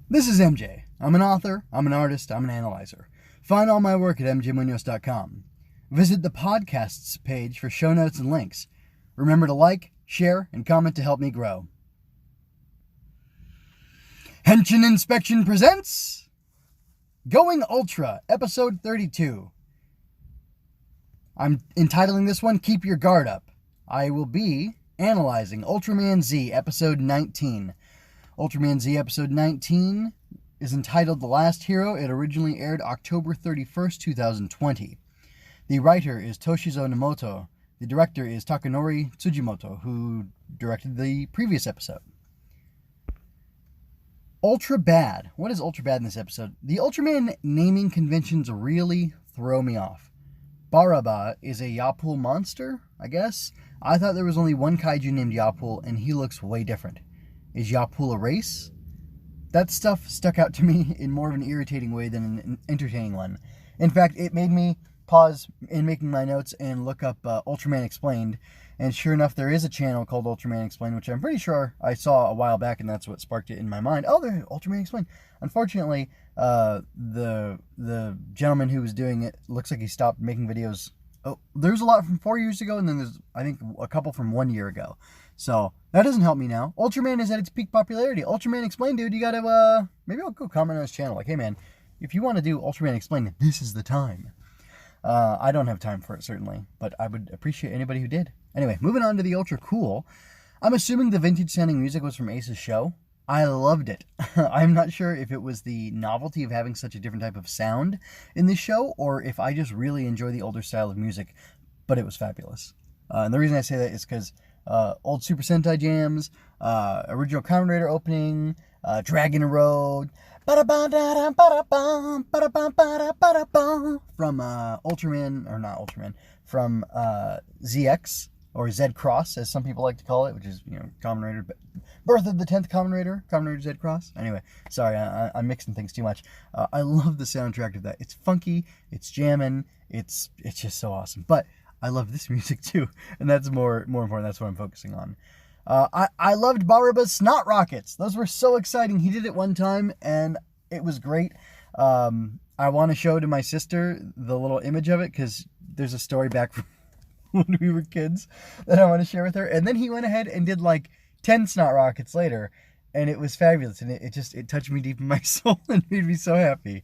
This is MJ. I'm an author, I'm an artist, I'm an analyzer. Find all my work at mjmunoz.com. Visit the podcasts page for show notes and links. Remember to like, share, and comment to help me grow. Henshin Inspection presents Going Ultra, Episode 32. I'm entitling this one, Keep Your Guard Up. I will be analyzing Ultraman Z, Episode 19. Ultraman Z Episode 19 is entitled The Last Hero. It originally aired October 31st, 2020. The writer is Toshizo Nemoto. The director is Takanori Tsujimoto, who directed the previous episode. Ultra Bad. What is Ultra Bad in this episode? The Ultraman naming conventions really throw me off. Baraba is a Yapool monster, I guess. I thought there was only one kaiju named Yapool, and he looks way different. Is Yapool a race? That stuff stuck out to me in more of an irritating way than an entertaining one. In fact, it made me pause in making my notes and look up Ultraman Explained. And sure enough, there is a channel called Ultraman Explained, which I'm pretty sure I saw a while back, and that's what sparked it in my mind. Oh, there's Ultraman Explained. Unfortunately, the gentleman who was doing it looks like he stopped making videos. Oh, there's a lot from 4 years ago, and then there's, I think, a couple from 1 year ago. So, that doesn't help me now. Ultraman is at its peak popularity. Ultraman Explained, dude, you gotta, maybe I'll go comment on his channel. Like, hey, man, if you want to do Ultraman Explained, this is the time. I don't have time for it, certainly, but I would appreciate anybody who did. Anyway, moving on to the Ultra Cool. I'm assuming the vintage-sounding music was from Ace's show. I loved it. I'm not sure if it was the novelty of having such a different type of sound in this show, or if I just really enjoy the older style of music, but it was fabulous. And the reason I say that is because old Super Sentai jams, original Kamen Rider opening, Dragon Road, from Ultraman, or not Ultraman, from ZX, or Z Cross, as some people like to call it, which is, Kamen Rider, birth of the 10th Kamen Rider Z Cross. Anyway, sorry, I'm mixing things too much. I love the soundtrack of that. It's funky, it's jamming, it's just so awesome. But I love this music too, and that's more important. That's what I'm focusing on. I loved Baraba's Snot Rockets. Those were so exciting. He did it one time, and it was great. I want to show to my sister the little image of it, because there's a story back from when we were kids that I want to share with her. And then he went ahead and did like 10 Snot Rockets later, and it was fabulous. And it touched me deep in my soul and made me so happy.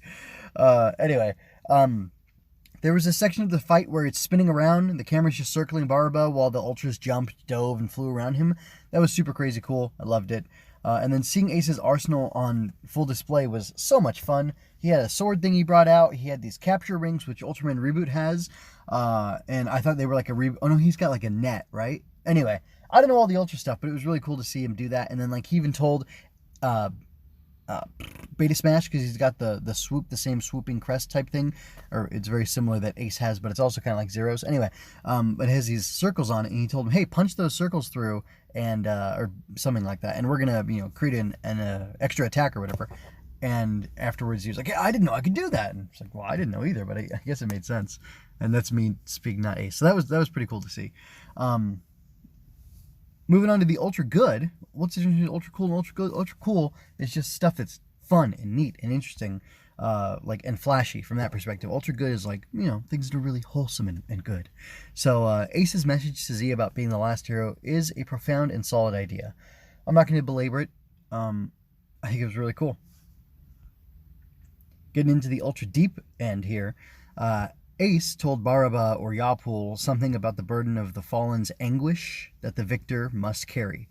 Anyway, there was a section of the fight where it's spinning around and the camera's just circling Baraba while the Ultras jumped, dove, and flew around him. That was super crazy cool. I loved it. And then seeing Ace's arsenal on full display was so much fun. He had a sword thing he brought out. He had these capture rings, which Ultraman Reboot has. And I thought they were like a oh no, he's got like a net, right? Anyway, I don't know all the Ultra stuff, but it was really cool to see him do that. And then like he even told Beta Smash, because he's got the swoop, the same swooping crest type thing, or it's very similar that Ace has, but it's also kind of like Zero's. Anyway, it has these circles on it, and he told him, hey, punch those circles through, and or something like that, and we're gonna create an extra attack or whatever. And afterwards he was like, yeah, I didn't know I could do that. And it's like, well, I didn't know either, but I guess it made sense. And that's me speaking, not Ace. So that was pretty cool to see. Moving on to the Ultra Good. What's the difference between Ultra Cool and Ultra Good? Ultra Cool is just stuff that's fun and neat and interesting, and flashy from that perspective. Ultra Good is like, things that are really wholesome and good. So Ace's message to Z about being the last hero is a profound and solid idea. I'm not going to belabor it. I think it was really cool. Getting into the Ultra Deep end here, Ace told Baraba or Yapool something about the burden of the fallen's anguish that the victor must carry.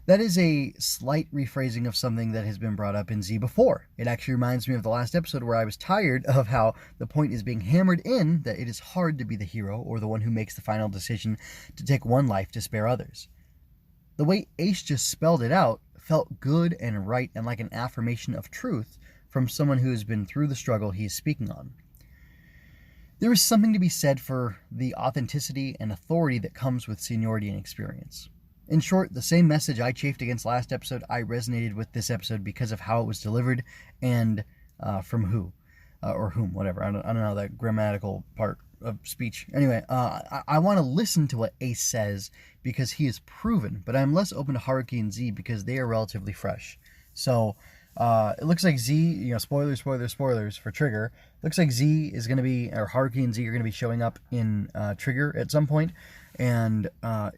That is a slight rephrasing of something that has been brought up in Z before. It actually reminds me of the last episode where I was tired of how the point is being hammered in that it is hard to be the hero or the one who makes the final decision to take one life to spare others. The way Ace just spelled it out felt good and right and like an affirmation of truth from someone who has been through the struggle he is speaking on. There is something to be said for the authenticity and authority that comes with seniority and experience. In short, the same message I chafed against last episode, I resonated with this episode because of how it was delivered and from who, or whom, whatever. I don't know that grammatical part of speech. Anyway, I want to listen to what Ace says because he is proven, but I'm less open to Haruki and Z because they are relatively fresh. So It looks like Z, spoilers for Trigger. Looks like Z is going to be, or Haruki and Z are going to be showing up in Trigger at some point, and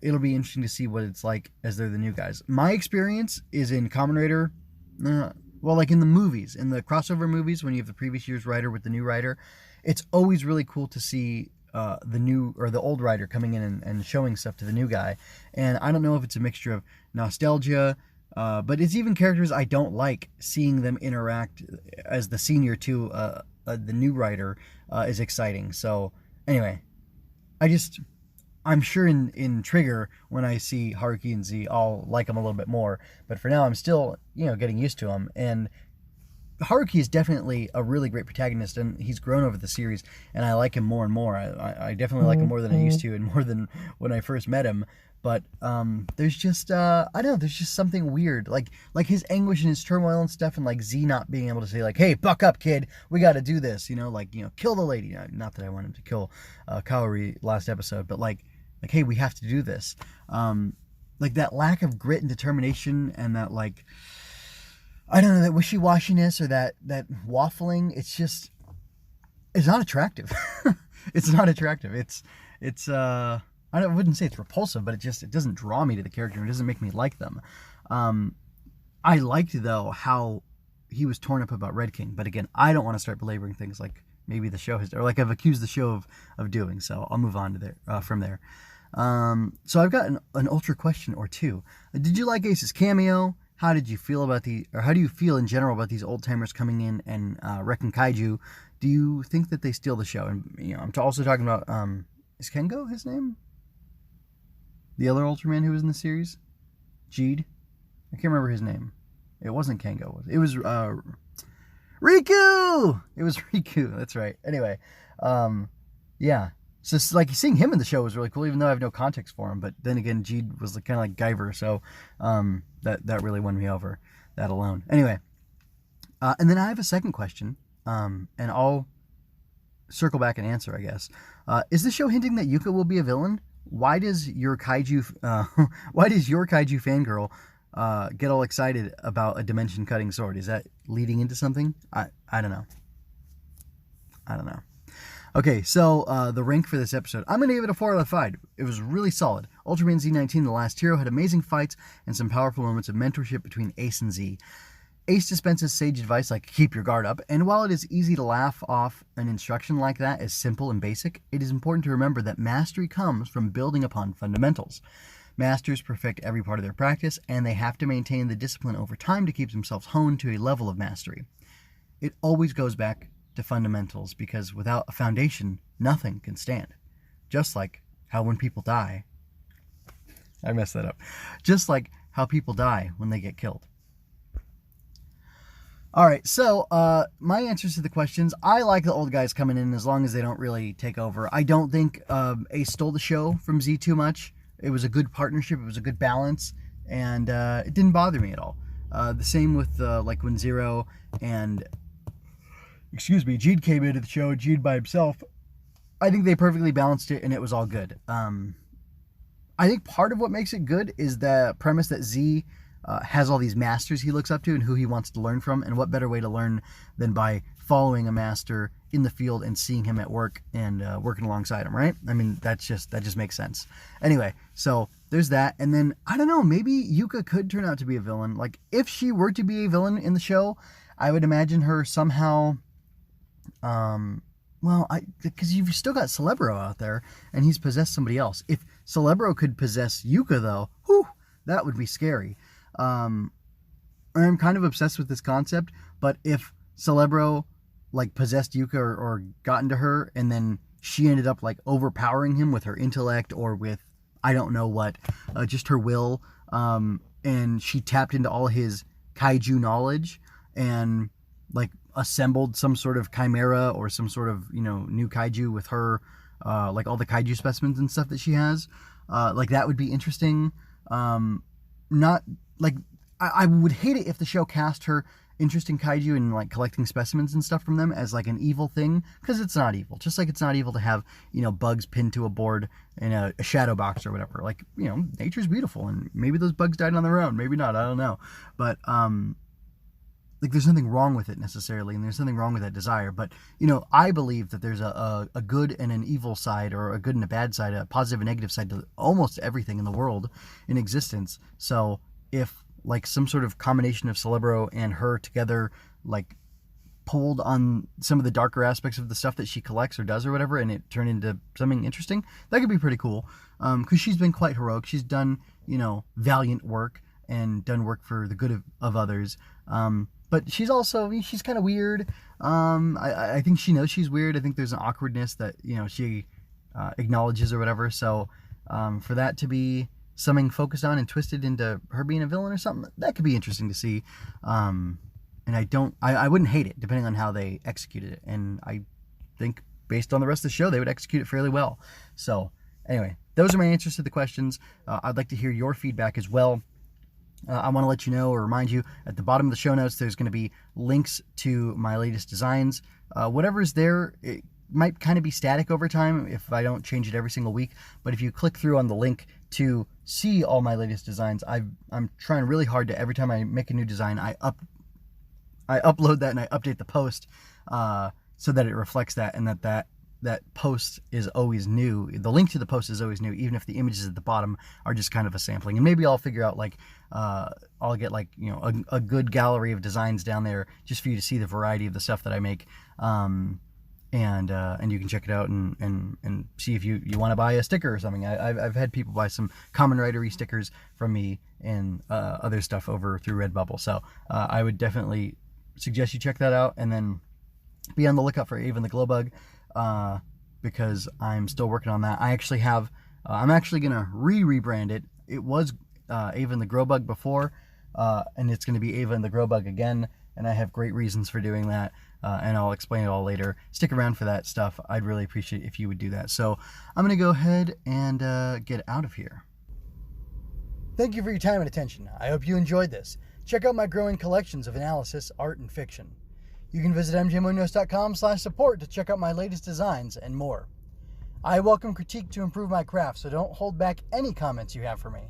it'll be interesting to see what it's like as they're the new guys. My experience is in Kamen Rider, like in the movies, in the crossover movies, when you have the previous year's writer with the new writer, it's always really cool to see the new or the old writer coming in and showing stuff to the new guy. And I don't know if it's a mixture of nostalgia, but it's even characters I don't like, seeing them interact as the senior to the new writer is exciting. So anyway, I'm sure in Trigger, when I see Haruki and Z, I'll like them a little bit more. But for now, I'm still, getting used to them. And Haruki is definitely a really great protagonist, and he's grown over the series, and I like him more and more. I definitely like him more than I used to, and more than when I first met him. But there's just, I don't know, there's just something weird. Like his anguish and his turmoil and stuff, and like Z not being able to say, like, hey, buck up, kid, we got to do this, kill the lady. Not that I want him to kill Kaori last episode, but like, hey, we have to do this. Like that lack of grit and determination, and that, like, I don't know, that wishy-washiness or that waffling, it's not attractive. It's not attractive. It's I wouldn't say it's repulsive, but it doesn't draw me to the character. It doesn't make me like them. I liked, though, how he was torn up about Red King. But again, I don't want to start belaboring things like maybe the show has, or like I've accused the show of doing. So I'll move on to there from there. So I've got an Ultra question or two. Did you like Ace's cameo? How did you feel about how do you feel in general about these old timers coming in and wrecking kaiju? Do you think that they steal the show? And I'm also talking about is Kengo his name? The other Ultraman who was in the series, Jeed. I can't remember his name. It wasn't Kengo. It was Riku. It was Riku. That's right. Anyway, yeah. So it's like seeing him in the show was really cool, even though I have no context for him. But then again, Jeed was kind of like Guyver, so that really won me over, that alone. Anyway, and then I have a second question, and I'll circle back and answer, I guess. Is the show hinting that Yuka will be a villain? Why does your kaiju fangirl get all excited about a dimension-cutting sword? Is that leading into something? I don't know. Okay, so the rank for this episode, I'm going to give it a 4 out of 5. It was really solid. Ultraman Z19, The Last Hero, had amazing fights and some powerful moments of mentorship between Ace and Z. Ace dispenses sage advice like keep your guard up, and while it is easy to laugh off an instruction like that as simple and basic, it is important to remember that mastery comes from building upon fundamentals. Masters perfect every part of their practice, and they have to maintain the discipline over time to keep themselves honed to a level of mastery. It always goes back to fundamentals, because without a foundation, nothing can stand. Just like how when people die... I messed that up. Just like how people die when they get killed. Alright, so my answers to the questions, I like the old guys coming in as long as they don't really take over. I don't think Ace stole the show from Z too much. It was a good partnership, it was a good balance, and it didn't bother me at all. The same with like when Zero and... Jeed came into the show, Jeed by himself. I think they perfectly balanced it, and it was all good. I think part of what makes it good is the premise that Z has all these masters he looks up to and who he wants to learn from, and what better way to learn than by following a master in the field and seeing him at work and working alongside him, right? I mean, that just makes sense. Anyway, so there's that, and then, I don't know, maybe Yuka could turn out to be a villain. Like, if she were to be a villain in the show, I would imagine her somehow... because you've still got Celebro out there, and he's possessed somebody else. If Celebro could possess Yuka, though, whew, that would be scary. I'm kind of obsessed with this concept, but if Celebro, like, possessed Yuka or got into her, and then she ended up, like, overpowering him with her intellect or with, I don't know what, just her will, and she tapped into all his kaiju knowledge, and, like, assembled some sort of chimera or some sort of, new kaiju with her, like all the kaiju specimens and stuff that she has. Like, that would be interesting. Not, like, I would hate it if the show cast her interesting kaiju and, like, collecting specimens and stuff from them as, like, an evil thing, because it's not evil. Just like it's not evil to have, bugs pinned to a board in a shadow box or whatever. Like, nature's beautiful, and maybe those bugs died on their own. Maybe not. I don't know. But, like there's nothing wrong with it necessarily, and there's nothing wrong with that desire. But, you know, I believe that there's a good and an evil side, or a good and a bad side, a positive and negative side to almost everything in the world in existence. So if like some sort of combination of Celebro and her together, like pulled on some of the darker aspects of the stuff that she collects or does or whatever, and it turned into something interesting, that could be pretty cool. Because she's been quite heroic. She's done, you know, valiant work and done work for the good of others. But she's kind of weird. I think she knows she's weird. I think there's an awkwardness that, you know, she acknowledges or whatever. So for that to be something focused on and twisted into her being a villain or something, that could be interesting to see. And I wouldn't hate it, depending on how they executed it. And I think based on the rest of the show, they would execute it fairly well. So anyway, those are my answers to the questions. I'd like to hear your feedback as well. I want to let you know or remind you, at the bottom of the show notes, there's going to be links to my latest designs. Whatever's there, it might kind of be static over time if I don't change it every single week. But if you click through on the link to see all my latest designs, I'm trying really hard to, every time I make a new design, I upload that and I update the post so that it reflects that, and that post is always new. The link to the post is always new, even if the images at the bottom are just kind of a sampling. And maybe I'll figure out, like, I'll get, like, you know, a good gallery of designs down there just for you to see the variety of the stuff that I make. And you can check it out and see if you want to buy a sticker or something. I've had people buy some Kamen Rider-y stickers from me and other stuff over through Redbubble. So I would definitely suggest you check that out, and then be on the lookout for Ava and the Glowbug, because I'm still working on that. I actually have, I'm actually going to rebrand it. It was Ava and the Glowbug before, and it's going to be Ava and the Glowbug again, and I have great reasons for doing that, and I'll explain it all later. Stick around for that stuff. I'd really appreciate it if you would do that. So I'm going to go ahead and get out of here. Thank you for your time and attention. I hope you enjoyed this. Check out my growing collections of analysis, art, and fiction. You can visit mjmunoz.com/support to check out my latest designs and more. I welcome critique to improve my craft, so don't hold back any comments you have for me.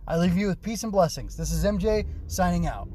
I leave you with peace and blessings. This is MJ, signing out.